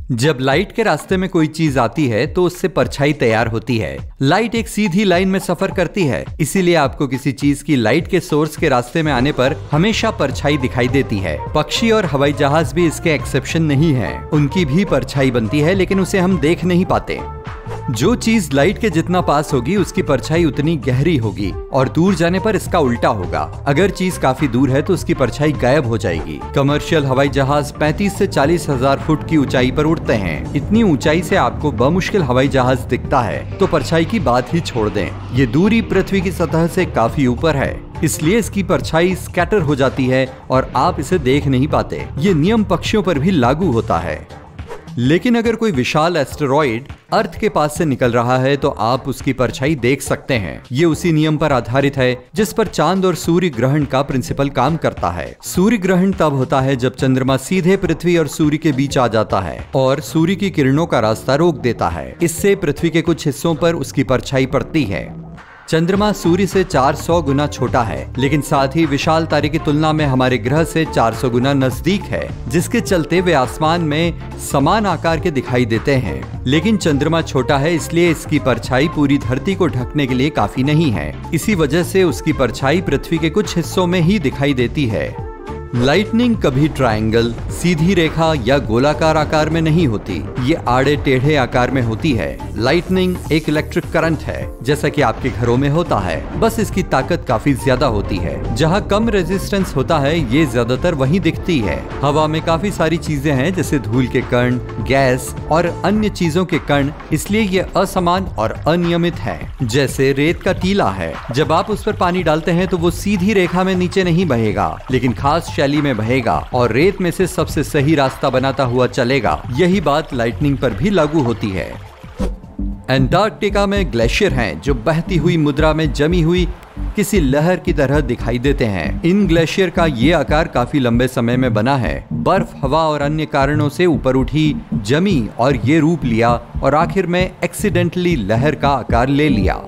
जब लाइट के रास्ते में कोई चीज आती है तो उससे परछाई तैयार होती है। लाइट एक सीधी लाइन में सफर करती है, इसीलिए आपको किसी चीज की लाइट के सोर्स के रास्ते में आने पर हमेशा परछाई दिखाई देती है। पक्षी और हवाई जहाज भी इसके एक्सेप्शन नहीं है। उनकी भी परछाई बनती है, लेकिन उसे हम देख नहीं पाते। जो चीज लाइट के जितना पास होगी उसकी परछाई उतनी गहरी होगी और दूर जाने पर इसका उल्टा होगा। अगर चीज काफी दूर है तो उसकी परछाई गायब हो जाएगी। कमर्शियल हवाई जहाज 35 से 40 हजार फुट की ऊंचाई पर उड़ते हैं। इतनी ऊंचाई से आपको बमुश्किल हवाई जहाज दिखता है तो परछाई की बात ही छोड़ दें। ये दूरी पृथ्वी की सतह से काफी ऊपर है, इसलिए इसकी परछाई स्कैटर हो जाती है और आप इसे देख नहीं पाते। ये नियम पक्षियों पर भी लागू होता है। लेकिन अगर कोई विशाल एस्टेरॉइड अर्थ के पास से निकल रहा है तो आप उसकी परछाई देख सकते हैं। ये उसी नियम पर आधारित है जिस पर चांद और सूर्य ग्रहण का प्रिंसिपल काम करता है। सूर्य ग्रहण तब होता है जब चंद्रमा सीधे पृथ्वी और सूर्य के बीच आ जाता है और सूर्य की किरणों का रास्ता रोक देता है। इससे पृथ्वी के कुछ हिस्सों पर उसकी परछाई पड़ती है। चंद्रमा सूर्य से 400 गुना छोटा है, लेकिन साथ ही विशाल तारे की तुलना में हमारे ग्रह से 400 गुना नजदीक है, जिसके चलते वे आसमान में समान आकार के दिखाई देते हैं। लेकिन चंद्रमा छोटा है, इसलिए इसकी परछाई पूरी धरती को ढकने के लिए काफी नहीं है। इसी वजह से उसकी परछाई पृथ्वी के कुछ हिस्सों में ही दिखाई देती है। लाइटनिंग कभी ट्रायंगल, सीधी रेखा या गोलाकार आकार में नहीं होती, ये आड़े टेढ़े आकार में होती है। लाइटनिंग एक इलेक्ट्रिक करंट है, जैसा कि आपके घरों में होता है, बस इसकी ताकत काफी ज्यादा होती है। जहाँ कम रेजिस्टेंस होता है ये ज्यादातर वहीं दिखती है। हवा में काफी सारी चीजें हैं, जैसे धूल के कण, गैस और अन्य चीजों के कण, इसलिए ये असमान और अनियमित है। जैसे रेत का टीला है, जब आप उस पर पानी डालते हैं तो वो सीधी रेखा में नीचे नहीं बहेगा, लेकिन खास शैली में बहेगा और रेत में से सबसे सही रास्ता बनाता हुआ चलेगा। यही बात लाइटनिंग पर भी लागू होती है। अंटार्कटिका में ग्लेशियर हैं जो बहती हुई मुद्रा में जमी हुई किसी लहर की तरह दिखाई देते हैं। इन ग्लेशियर का ये आकार काफी लंबे समय में बना है। बर्फ, हवा और अन्य कारणों से ऊपर उठी, जमी और ये रूप लिया और आखिर में एक्सीडेंटली लहर का आकार ले लिया।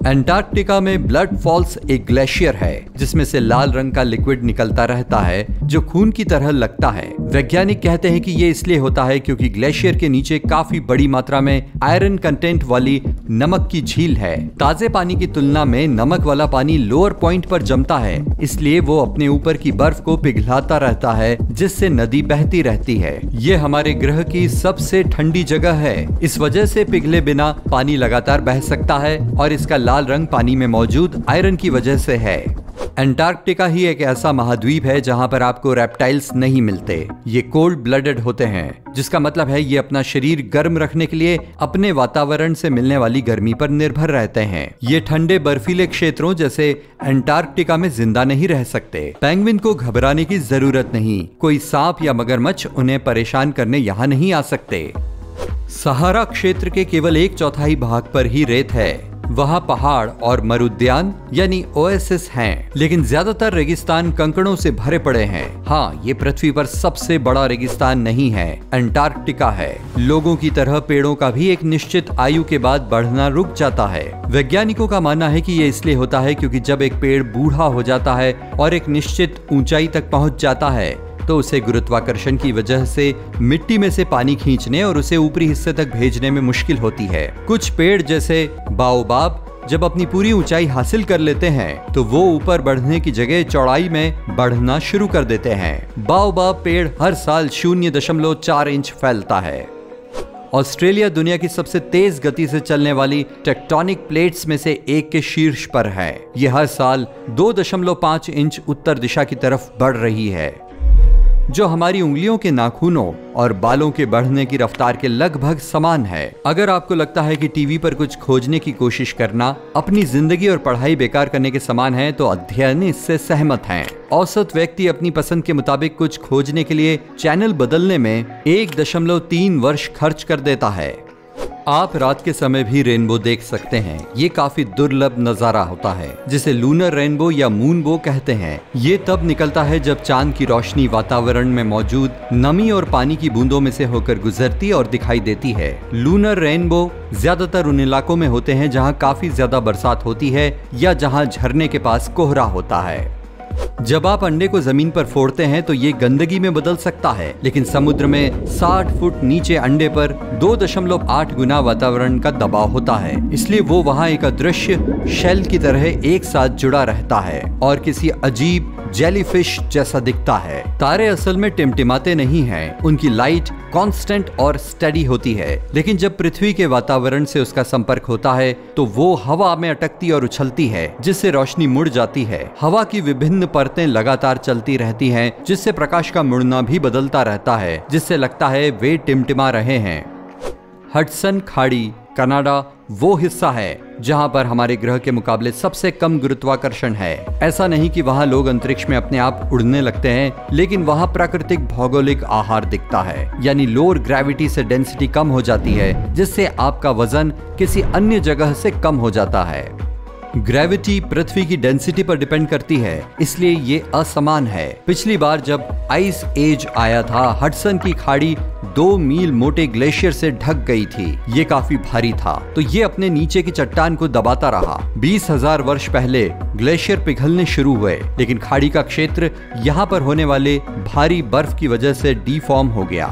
अंटार्कटिका में ब्लड फॉल्स एक ग्लेशियर है जिसमें से लाल रंग का लिक्विड निकलता रहता है जो खून की तरह लगता है। वैज्ञानिक कहते हैं कि ये इसलिए होता है क्योंकि ग्लेशियर के नीचे काफी बड़ी मात्रा में आयरन कंटेंट वाली नमक की झील है। ताजे पानी की तुलना में नमक वाला पानी लोअर पॉइंट पर जमता है, इसलिए वो अपने ऊपर की बर्फ को पिघलाता रहता है, जिससे नदी बहती रहती है। ये हमारे ग्रह की सबसे ठंडी जगह है। इस वजह से पिघले बिना पानी लगातार बह सकता है और इसका लाल रंग पानी में मौजूद आयरन की वजह से है। अंटार्कटिका ही एक ऐसा महाद्वीप है जहां पर आपको रेप्टाइल्स नहीं मिलते। ये कोल्ड ब्लडेड होते हैं, जिसका मतलब है ये अपना शरीर गर्म रखने के लिए अपने वातावरण से मिलने वाली गर्मी पर निर्भर रहते हैं। ये ठंडे बर्फीले क्षेत्रों जैसे अंटार्कटिका में जिंदा नहीं रह सकते। पेंगुइन को घबराने की जरूरत नहीं, कोई सांप या मगरमच्छ उन्हें परेशान करने यहाँ नहीं आ सकते। सहारा क्षेत्र के केवल 1/4 भाग पर ही रेत है। वहाँ पहाड़ और मरुद्यान यानी ओएसिस हैं, लेकिन ज्यादातर रेगिस्तान कंकड़ों से भरे पड़े हैं। हाँ, ये पृथ्वी पर सबसे बड़ा रेगिस्तान नहीं है, अंटार्कटिका है। लोगों की तरह पेड़ों का भी एक निश्चित आयु के बाद बढ़ना रुक जाता है। वैज्ञानिकों का मानना है कि ये इसलिए होता है क्योंकि जब एक पेड़ बूढ़ा हो जाता है और एक निश्चित ऊंचाई तक पहुंच जाता है तो उसे गुरुत्वाकर्षण की वजह से मिट्टी में से पानी खींचने और उसे ऊपरी हिस्से तक भेजने में मुश्किल होती है। कुछ पेड़ जैसे बाओबाब जब अपनी पूरी ऊंचाई हासिल कर लेते हैं तो वो ऊपर बढ़ने की जगह चौड़ाई में बढ़ना शुरू कर देते हैं। बाओबाब पेड़ हर साल 0.4 इंच फैलता है। ऑस्ट्रेलिया दुनिया की सबसे तेज गति से चलने वाली टेक्टोनिक प्लेट्स में से एक के शीर्ष पर है। यह हर साल 2.5 इंच उत्तर दिशा की तरफ बढ़ रही है, जो हमारी उंगलियों के नाखूनों और बालों के बढ़ने की रफ्तार के लगभग समान है। अगर आपको लगता है कि टीवी पर कुछ खोजने की कोशिश करना अपनी जिंदगी और पढ़ाई बेकार करने के समान है, तो अध्ययन इससे सहमत हैं। औसत व्यक्ति अपनी पसंद के मुताबिक कुछ खोजने के लिए चैनल बदलने में 1.3 वर्ष खर्च कर देता है। आप रात के समय भी रेनबो देख सकते हैं। ये काफी दुर्लभ नजारा होता है, जिसे लूनर रेनबो या मूनबो कहते हैं। ये तब निकलता है जब चांद की रोशनी वातावरण में मौजूद नमी और पानी की बूंदों में से होकर गुजरती और दिखाई देती है। लूनर रेनबो ज्यादातर उन इलाकों में होते हैं जहाँ काफी ज्यादा बरसात होती है या जहाँ झरने के पास कोहरा होता है। जब आप अंडे को जमीन पर फोड़ते हैं तो ये गंदगी में बदल सकता है, लेकिन समुद्र में 60 फुट नीचे अंडे पर 2.8 गुना वातावरण का दबाव होता है, इसलिए वो वहाँ एक अदृश्य शेल की तरह एक साथ जुड़ा रहता है और किसी अजीब जेलीफिश जैसा दिखता है। तारे असल में टिमटिमाते नहीं हैं, उनकी लाइट कांस्टेंट और स्टेडी होती है, लेकिन जब पृथ्वी के वातावरण से उसका संपर्क होता है तो वो हवा में अटकती और उछलती है, जिससे रोशनी मुड़ जाती है। हवा की विभिन्न परतें लगातार चलती रहती हैं, जिससे प्रकाश का मुड़ना भी बदलता रहता है, जिससे लगता है वे टिमटिमा रहे हैं। हडसन खाड़ी कनाडा वो हिस्सा है जहां पर हमारे ग्रह के मुकाबले सबसे कम गुरुत्वाकर्षण है। ऐसा नहीं कि वहां लोग अंतरिक्ष में अपने आप उड़ने लगते हैं, लेकिन वहां प्राकृतिक भौगोलिक आहार दिखता है, यानी लोअर ग्रेविटी से डेंसिटी कम हो जाती है, जिससे आपका वजन किसी अन्य जगह से कम हो जाता है। ग्रेविटी पृथ्वी की डेंसिटी पर डिपेंड करती है, इसलिए ये असमान है। पिछली बार जब आइस एज आया था, हडसन की खाड़ी 2 मील मोटे ग्लेशियर से ढक गई थी। ये काफी भारी था, तो ये अपने नीचे की चट्टान को दबाता रहा। 20,000 वर्ष पहले ग्लेशियर पिघलने शुरू हुए, लेकिन खाड़ी का क्षेत्र यहाँ पर होने वाले भारी बर्फ की वजह से डिफॉर्म हो गया।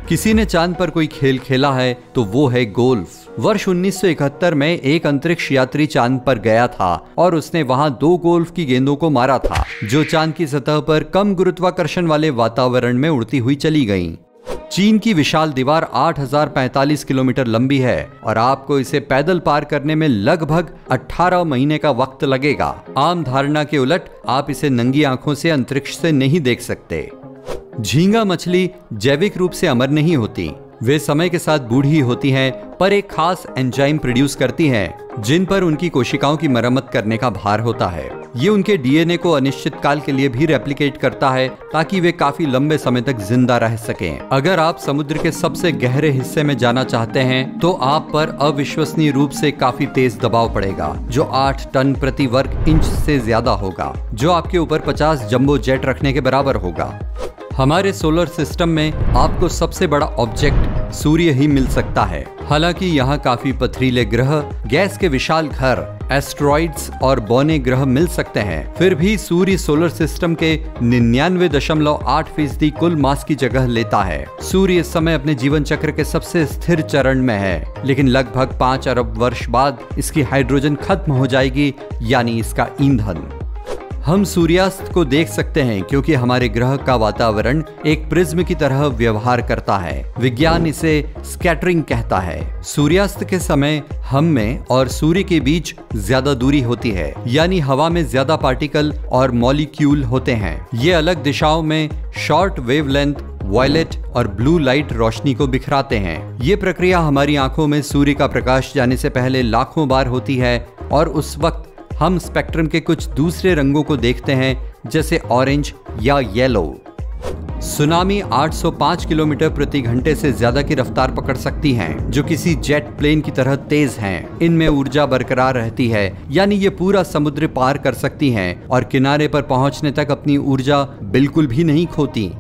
किसी ने चांद पर कोई खेल खेला है तो वो है गोल्फ। वर्ष 1971 में एक अंतरिक्ष यात्री चांद पर गया था और उसने वहां 2 गोल्फ की गेंदों को मारा था, जो चांद की सतह पर कम गुरुत्वाकर्षण वाले वातावरण में उड़ती हुई चली गईं। चीन की विशाल दीवार 8045 किलोमीटर लंबी है और आपको इसे पैदल पार करने में लगभग 18 महीने का वक्त लगेगा। आम धारणा के उलट आप इसे नंगी आंखों से अंतरिक्ष से नहीं देख सकते। झींगा मछली जैविक रूप से अमर नहीं होती, वे समय के साथ बूढ़ी होती हैं, पर एक खास एंजाइम प्रोड्यूस करती हैं, जिन पर उनकी कोशिकाओं की मरम्मत करने का भार होता है। ये उनके डीएनए को अनिश्चित काल के लिए भी रेप्लिकेट करता है, ताकि वे काफी लंबे समय तक जिंदा रह सकें। अगर आप समुद्र के सबसे गहरे हिस्से में जाना चाहते हैं, तो आप पर अविश्वसनीय रूप से काफी तेज दबाव पड़ेगा, जो 8 टन प्रति वर्ग इंच से ज्यादा होगा, जो आपके ऊपर 50 जंबो जेट रखने के बराबर होगा। हमारे सोलर सिस्टम में आपको सबसे बड़ा ऑब्जेक्ट सूर्य ही मिल सकता है। हालांकि यहाँ काफी पथरीले ग्रह, गैस के विशाल घर, एस्टेरॉइड्स और बौने ग्रह मिल सकते हैं, फिर भी सूर्य सोलर सिस्टम के 99.8% कुल मास की जगह लेता है। सूर्य इस समय अपने जीवन चक्र के सबसे स्थिर चरण में है, लेकिन लगभग 5 अरब वर्ष बाद इसकी हाइड्रोजन खत्म हो जाएगी, यानी इसका ईंधन। हम सूर्यास्त को देख सकते हैं क्योंकि हमारे ग्रह का वातावरण एक प्रिज्म की तरह व्यवहार करता है। विज्ञान इसे स्कैटरिंग कहता है। सूर्यास्त के समय हम में और सूर्य के बीच ज्यादा दूरी होती है, यानी हवा में ज्यादा पार्टिकल और मॉलिक्यूल होते हैं। ये अलग दिशाओं में शॉर्ट वेवलेंथ, वायलेट और ब्लू लाइट रोशनी को बिखराते हैं। ये प्रक्रिया हमारी आंखों में सूर्य का प्रकाश जाने से पहले लाखों बार होती है और उस वक्त हम स्पेक्ट्रम के कुछ दूसरे रंगों को देखते हैं, जैसे ऑरेंज या येलो। सुनामी 805 किलोमीटर प्रति घंटे से ज्यादा की रफ्तार पकड़ सकती हैं, जो किसी जेट प्लेन की तरह तेज हैं। इनमें ऊर्जा बरकरार रहती है, यानी ये पूरा समुद्र पार कर सकती हैं और किनारे पर पहुंचने तक अपनी ऊर्जा बिल्कुल भी नहीं खोती।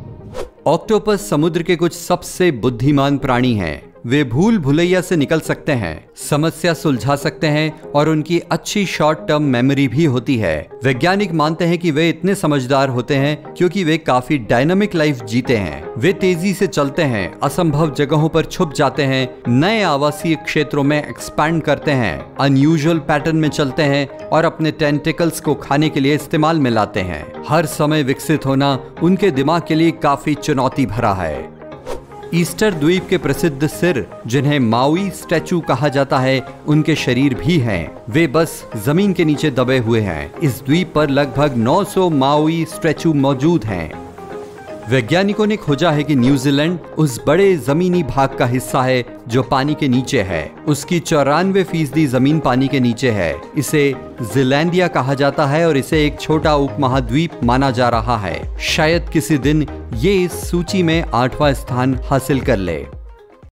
ऑक्टोपस समुद्र के कुछ सबसे बुद्धिमान प्राणी हैं। वे भूल भुलैया से निकल सकते हैं, समस्या सुलझा सकते हैं और उनकी अच्छी शॉर्ट टर्म मेमोरी भी होती है। वैज्ञानिक मानते हैं कि वे इतने समझदार होते हैं क्योंकि वे काफी डायनामिक लाइफ जीते हैं। वे तेजी से चलते हैं, असंभव जगहों पर छुप जाते हैं, नए आवासीय क्षेत्रों में एक्सपैंड करते हैं, अनयूजुअल पैटर्न में चलते हैं और अपने टेंटिकल्स को खाने के लिए इस्तेमाल में लाते हैं। हर समय विकसित होना उनके दिमाग के लिए काफी चुनौती भरा है। ईस्टर द्वीप के प्रसिद्ध सिर, जिन्हें माउई स्टैचू कहा जाता है, उनके शरीर भी हैं। वे बस जमीन के नीचे दबे हुए हैं। इस द्वीप पर लगभग 900 माउई स्टैचू मौजूद हैं। वैज्ञानिकों ने खोजा है कि न्यूजीलैंड उस बड़े जमीनी भाग का हिस्सा है जो पानी के नीचे है। उसकी 94% जमीन पानी के नीचे है। इसे ज़ीलैंडिया कहा जाता है और इसे एक छोटा उपमहाद्वीप माना जा रहा है। शायद किसी दिन ये इस सूची में 8वां स्थान हासिल कर ले।